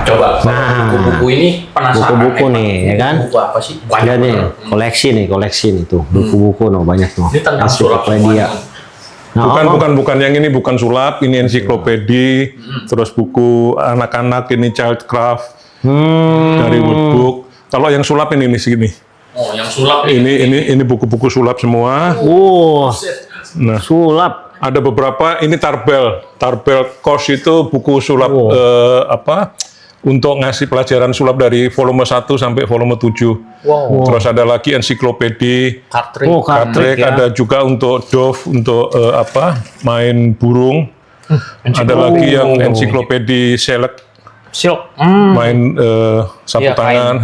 coba buku-buku ini penasaran. Buku-buku nih, ya kan? Buku apa sih? Banyak nih, koleksi nih tuh, buku-buku no banyak tuh. Ini tentang sulap Ensiklopedia. Nah, Bukan yang ini bukan sulap, ini ensiklopedi, terus buku anak-anak ini childcraft dari Woodbook. Kalau yang sulap ini segini. Oh, yang sulap Ini buku-buku sulap semua. Nah, sulap. ada beberapa ini Tarbell Course itu buku sulap untuk ngasih pelajaran sulap dari volume 1 sampai volume 7. Terus ada lagi ensiklopedi Cartridge, ya. ada juga untuk Dove untuk main burung. Ada lagi yang ensiklopedi Select main sapu tangan.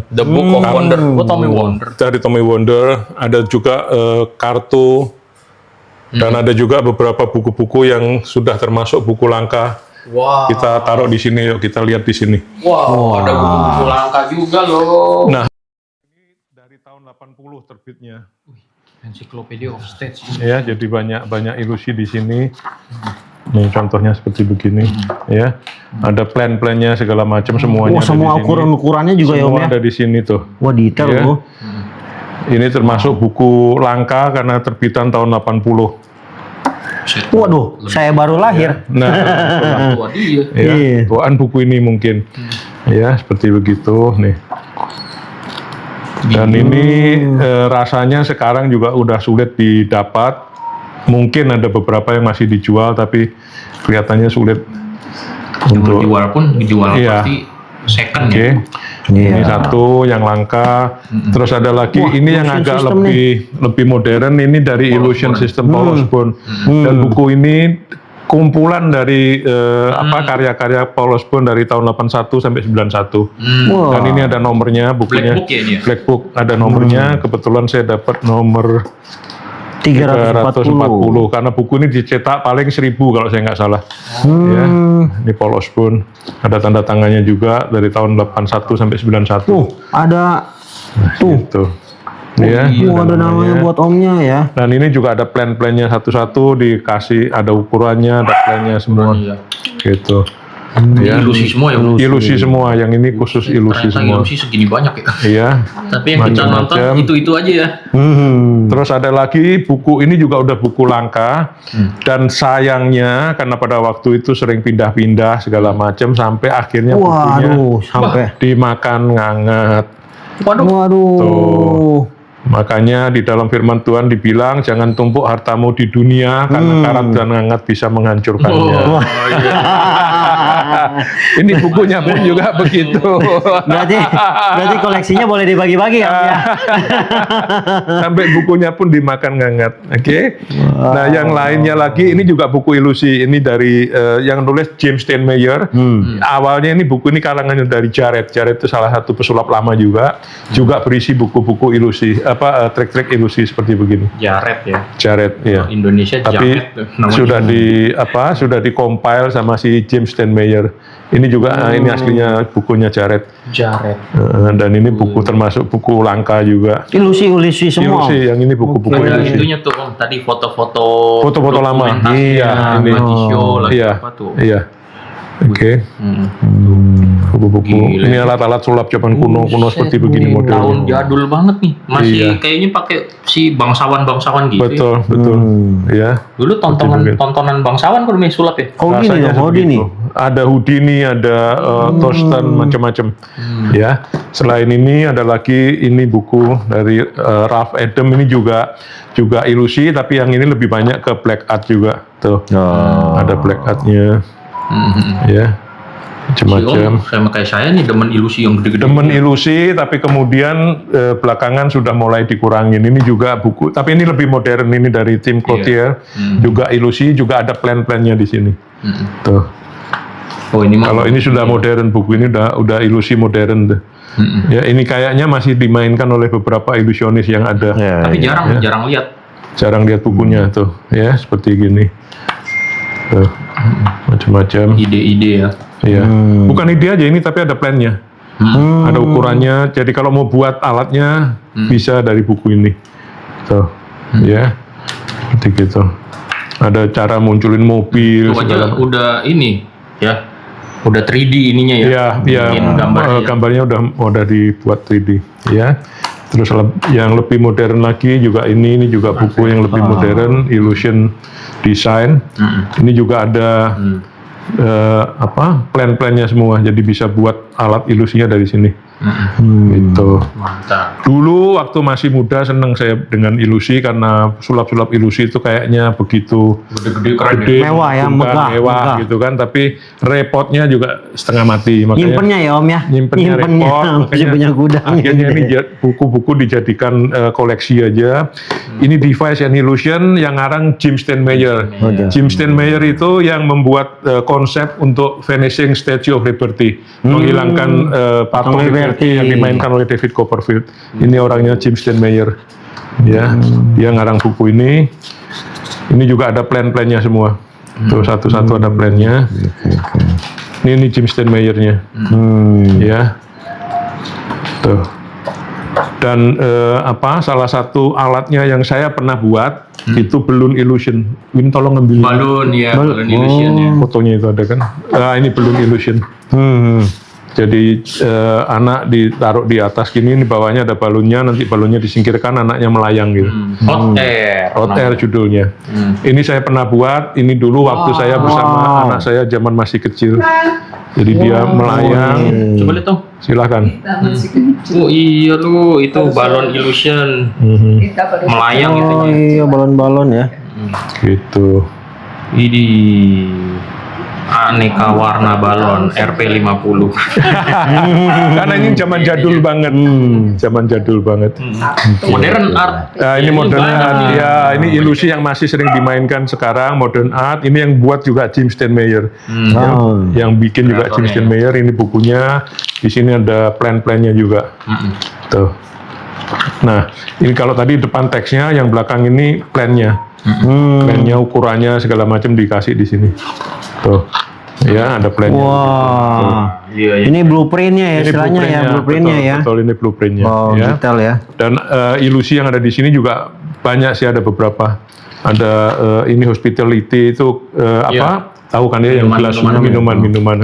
The Book of Wonder. Tommy Wonder. Dari Tommy Wonder. Ada juga kartu. Dan ada juga beberapa buku-buku yang sudah termasuk buku langka. Wow. Kita taruh di sini, yuk kita lihat di sini. Wow, ada buku-buku langka juga loh. Nah, ini dari tahun 80 terbitnya. Encyclopedia of States. Ya, jadi banyak ilusi di sini. Nih contohnya seperti begini, ya. Ada plan-plannya segala macam semuanya. Semua ada di sini. ukuran-ukurannya juga ya Om Semua ya. ada di sini tuh. Wah, detail Ya. loh. Ini termasuk buku langka karena terbitan tahun 80. Waduh, saya baru lahir. Nah, Tua dia. ya, tuaan buku ini mungkin. Ya, seperti begitu nih. Dan ini rasanya sekarang juga udah sulit didapat. Mungkin ada beberapa yang masih dijual tapi kelihatannya sulit untuk Dijual pun dijual Iya. pasti second Oke. ya. Ini satu yang langka. Terus ada lagi ini yang Illusion agak System lebih modern, ini dari Illusion System Paul Osborne. Dan buku ini kumpulan dari karya-karya Paul Osborne dari tahun 81 sampai 91. Dan ini ada nomornya bukunya. Black Book ya ini ya? Black Book ada nomornya. Kebetulan saya dapat nomor 340 karena buku ini dicetak paling 1000 kalau saya nggak salah. Ya, ini Paul Osborne. Ada tanda tangannya juga dari tahun 81 sampai 91. Ada Gitu. Ya, ada namanya buat omnya ya. dan ini juga ada plan-plannya satu-satu, dikasih ada ukurannya, ada plannya semua. Iya. Gitu. Ya. Ilusi semua ya. Ilusi semua, yang ini khusus ilusi Ternyata semua. ilusi segini banyak ya. Iya. Tapi yang kita nonton Macam-macam. itu aja ya. Terus ada lagi buku ini juga udah buku langka dan sayangnya karena pada waktu itu sering pindah-pindah segala macam sampai akhirnya bukunya Waduh, sampai. dimakan ngangat. Waduh. Makanya di dalam firman Tuhan dibilang jangan tumpuk hartamu di dunia karena karat dan ngangat bisa menghancurkannya. Ini bukunya pun juga begitu. Berarti koleksinya boleh dibagi-bagi ya Om ya. Sampai bukunya pun dimakan ngangat. Oke. Nah, yang lainnya lagi ini juga buku ilusi. Ini dari yang nulis James Steinmeyer. Awalnya ini buku ini karangannya dari Jared. Jared itu salah satu pesulap lama juga. Juga berisi buku-buku ilusi, trik-trik ilusi seperti begini. Jared ya. Jared, ya. Indonesia Tapi Jared tuh namanya. sudah di-compile sama si James Steinmeyer. Ini juga ini aslinya bukunya Jared. Jared. Dan ini buku termasuk buku langka juga. Ilusi semua. Ilusi, yang ini buku-buku Ada ilusi. itunya tuh Om, tadi foto-foto Lama. dokumentasi, Iya, ini. show lagi Iya, apa tuh. iya. Oke. Buku-buku. Gila. Ini alat-alat sulap zaman kuno seperti begini Tahun modelnya. jadul banget nih. Masih Iya. kayaknya pakai si bangsawan-bangsawan gitu. Betul, betul. Ya. Dulu tontonan bangsawan kalau main sulap ya. Rasanya Houdini. sebegitu. Ada Houdini, ada Torsten, macam-macam. Ya. Selain ini ada lagi ini buku dari Ralph Adam, ini juga ilusi, tapi yang ini lebih banyak ke black art juga. Tuh. Ada black artnya. Ya. Macam-macam. Sama kayak saya nih demen ilusi yang gede-gede. Demen ilusi, tapi kemudian belakangan sudah mulai dikurangin. Ini juga buku, tapi ini lebih modern. Ini dari Tim Cloutier, juga ilusi, juga ada plan-plannya di sini. Tuh. Oh ini mah. Kalau ini sudah modern, buku ini udah ilusi modern tuh. Ya, ini kayaknya masih dimainkan oleh beberapa ilusionis yang ada. Tapi jarang lihat. Jarang lihat bukunya tuh, ya seperti gini. Tuh, macam-macam. Ide-ide ya. Iya. Bukan ide aja ini, tapi ada plannya. Ada ukurannya. Jadi kalau mau buat alatnya bisa dari buku ini. Tuh, ya, seperti gitu. Ada cara munculin mobil. Itu aja segala. udah ini ya. Udah 3D ininya ya. Iya, Bikin gambarnya. gambarnya udah dibuat 3D ya. Terus yang lebih modern lagi juga ini juga buku yang lebih modern, Illusion Design. Ini juga ada plan-plannya semua, jadi bisa buat alat ilusinya dari sini. Gitu. Mantap. Dulu waktu masih muda seneng saya dengan ilusi karena sulap-sulap ilusi itu kayaknya begitu Gede-gede keren ya. gede, Mewah ya, menguntungkan, megah. gitu kan. Tapi repotnya juga setengah mati. Makanya Nyimpennya ya Om ya. nyimpennya repot. Masih punya gudang. Akhirnya ini buku-buku dijadikan koleksi aja. Ini Device and Illusion yang ngarang Jim Steinmeyer. Jim Steinmeyer itu yang membuat konsep untuk Vanishing Statue of Liberty, menghilangkan patung Liberty yang dimainkan oleh David Copperfield. Ini orangnya Jim Steinmeyer. Ya, dia ngarang buku ini. Ini juga ada plan-plannya semua. Tuh satu-satu ada plannya. Ini Jim Steinmeyer-nya. Ya. Tuh. Dan salah satu alatnya yang saya pernah buat itu balloon illusion. Ini tolong ambil Balon ya, balon illusion ya. fotonya itu ada kan? Ini balloon illusion. Jadi anak ditaruh di atas gini, ini bawahnya ada balonnya, nanti balonnya disingkirkan, anaknya melayang gitu. Hot air. Hot air judulnya. Ini saya pernah buat, ini dulu waktu saya bersama anak saya zaman masih kecil. Jadi dia melayang. Coba lihat dong. Silahkan. Oh iya lu, itu balon illusion. Melayang Oh itunya. iya, balon-balon ya. Gitu. Ini aneka warna balon RP50. Karena ini zaman jadul banget. Zaman jadul banget. Modern art. Ini modern banyak. art, ya ini ilusi yang masih sering dimainkan sekarang, modern art. Ini yang buat juga Jim Steinmeyer, yang bikin juga Jim Kreatornya. Steinmeyer. Ini bukunya, di sini ada plan-plannya juga. Tuh. Nah, ini kalau tadi depan teksnya, yang belakang ini plannya, plannya, ukurannya segala macam dikasih di sini. Tuh, ya ada plannya. Wah. Iya, iya. Ini blueprintnya ya, Ini istilahnya ya, blueprintnya betul, ya. betul, ini blueprintnya. Wow, ya. detail ya. Dan ilusi yang ada di sini juga banyak sih, ada beberapa. Ada ini hospitality itu Iya. Tahu kan ya, yang gelas Minuman. minuman.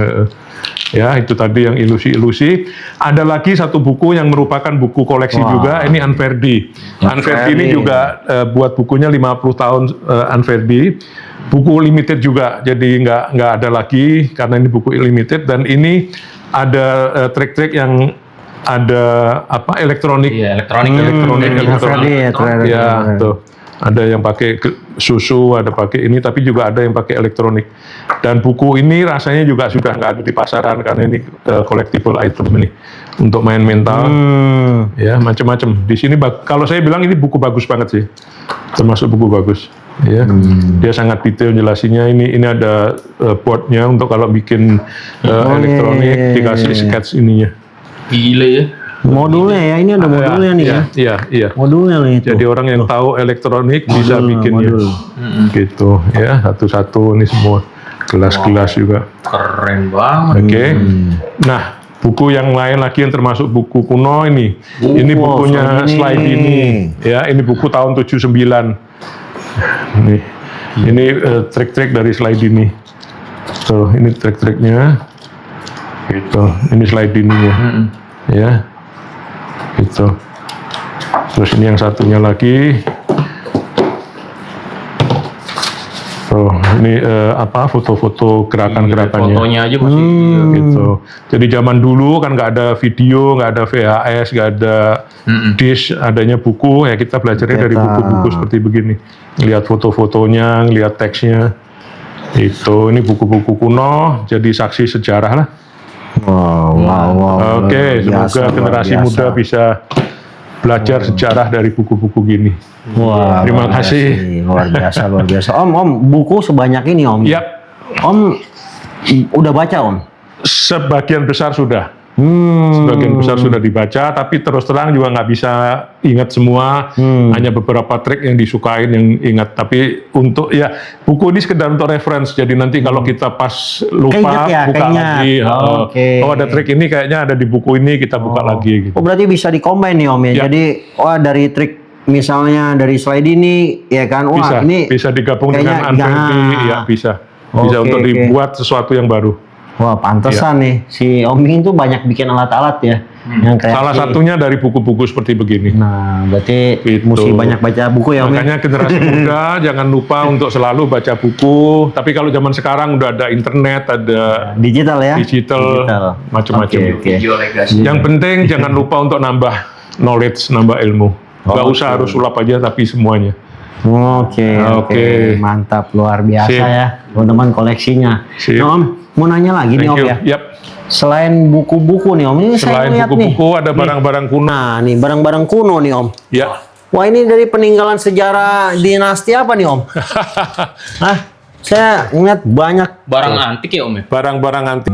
Ya, itu tadi yang ilusi-ilusi. Ada lagi satu buku yang merupakan buku koleksi juga. Ini Anverdi. Anverdi ini juga buat bukunya 50 tahun Anverdi. Buku limited juga, jadi nggak ada lagi karena ini buku limited. Dan ini ada trik-trik yang ada elektronik. Iya, elektronik. Anverdi ya, ternyata. Ya, tuh. Ada yang pakai susu, ada pakai ini, tapi juga ada yang pakai elektronik. Dan buku ini rasanya juga sudah nggak ada di pasaran karena ini collectible item ini untuk main mental, ya macam-macam. Di sini kalau saya bilang ini buku bagus banget sih, termasuk buku bagus. Ya, dia sangat detail jelasinnya. Ini ada boardnya untuk kalau bikin elektronik, dikasih sketch ininya. Gila ya. Modulnya ya, ini ada modulnya nih ya. Iya. Modulnya nih itu. Jadi orang yang tahu elektronik bisa bikinnya. modul. Gitu ya, satu-satu ini semua. Gelas-gelas juga. Keren banget. Oke. Nah, buku yang lain lagi yang termasuk buku kuno ini. Ini bukunya Slide ini. Ya, ini buku tahun 79. Ini trik-trik dari Slide ini. Tuh, ini trik-triknya. Gitu. Ini Slide ininya. Ya. Gitu. Terus ini yang satunya lagi. Oh, ini foto-foto gerakan-gerakannya. Fotonya aja masih. Gitu. Jadi zaman dulu kan nggak ada video, nggak ada VHS, nggak ada disk, adanya buku. Ya kita belajarnya dari buku-buku seperti begini. Lihat foto-fotonya, lihat teksnya. Itu ini buku-buku kuno, jadi saksi sejarah lah. Wow. Oke, semoga generasi muda bisa belajar sejarah dari buku-buku gini. Wah, Terima luar kasih. biasa, luar biasa. Om, buku sebanyak ini Om. Yap, Om udah baca Om? sebagian besar sudah. Sebagian besar sudah dibaca, tapi terus terang juga nggak bisa ingat semua. Hanya beberapa trik yang disukain yang ingat. Tapi untuk buku ini sekedar untuk reference. Jadi nanti kalau kita pas lupa Keinget ya, buka keinget. lagi. Oke. Oh ada trik ini kayaknya ada di buku ini, kita buka lagi. Gitu. Oh berarti bisa dikombin nih Om ya. Ya. Jadi dari trik misalnya dari slide ini ya kan, Bisa ini digabung dengan kayaknya Anverdi, ya bisa. Oke, Bisa untuk oke. dibuat sesuatu yang baru. Wah, pantesan nih si Om Ming tuh banyak bikin alat-alat ya. Yang kreatif. Salah satunya dari buku-buku seperti begini. Nah, berarti Gitu. mesti banyak baca buku ya Om. Makanya generasi muda jangan lupa untuk selalu baca buku. Tapi kalau zaman sekarang udah ada internet, ada Digital ya. digital, macam-macam. Oke, oke. Video legasi. Yang penting jangan lupa untuk nambah knowledge, nambah ilmu. Gak Oke. usah harus sulap aja, tapi semuanya. Oke, Oke. mantap, luar biasa Sip. ya, teman-teman koleksinya. Sip. Nah, Om, mau nanya lagi nih Thank Om you. ya. Yap. Selain buku-buku nih Om, ini saya Selain lihat nih. buku-buku ada barang-barang kuno. Nah, nih barang-barang kuno nih Om. Ya. Wah, ini dari peninggalan sejarah dinasti apa nih Om? Hah? Saya ngeliat banyak. Barang antik ya Om ya? Barang-barang antik.